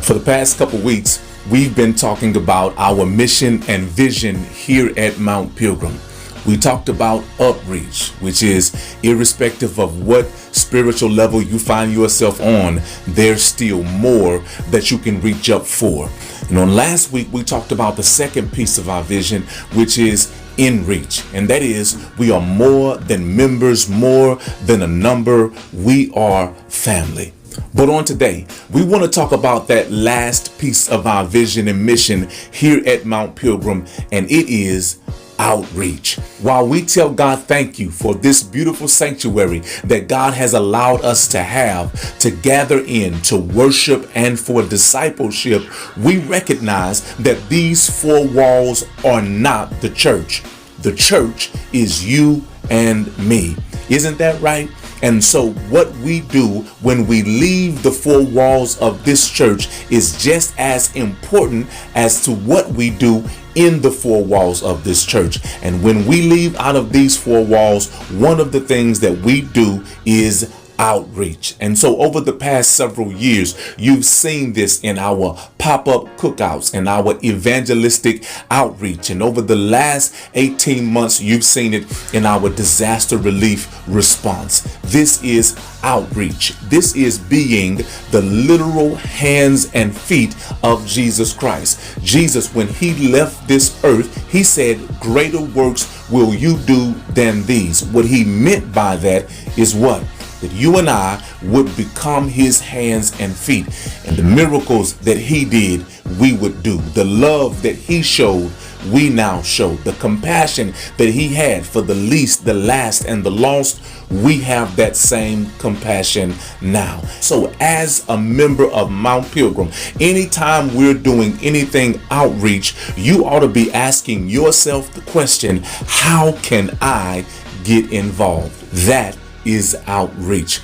For the past couple weeks, we've been talking about our mission and vision here at Mount Pilgrim. We talked about UPREACH, which is irrespective of what spiritual level you find yourself on, there's still more that you can reach up for. And on last week, we talked about the second piece of our vision, which is InReach. And that is, we are more than members, more than a number. We are family. But on today, we want to talk about that last piece of our vision and mission here at Mount Pilgrim, and it is outreach. While we tell God thank you for this beautiful sanctuary that God has allowed us to have to gather in, to worship, and for discipleship, we recognize that these four walls are not the church. The church is you and me. Isn't that right? And so what we do when we leave the four walls of this church is just as important as to what we do in the four walls of this church. And when we leave out of these four walls, one of the things that we do is outreach. And so over the past several years, you've seen this in our pop-up cookouts and our evangelistic outreach. And over the last 18 months, you've seen it in our disaster relief response. This is outreach. This is being the literal hands and feet of Jesus Christ. Jesus, when he left this earth, he said, "Greater works will you do than these." What he meant by that is what? That you and I would become his hands and feet, and the miracles that he did, we would do. The love that he showed, we now show. The compassion that he had for the least, the last, and the lost, we have that same compassion now. So as a member of Mount Pilgrim, anytime we're doing anything outreach, you ought to be asking yourself the question, how can I get involved? That is outreach.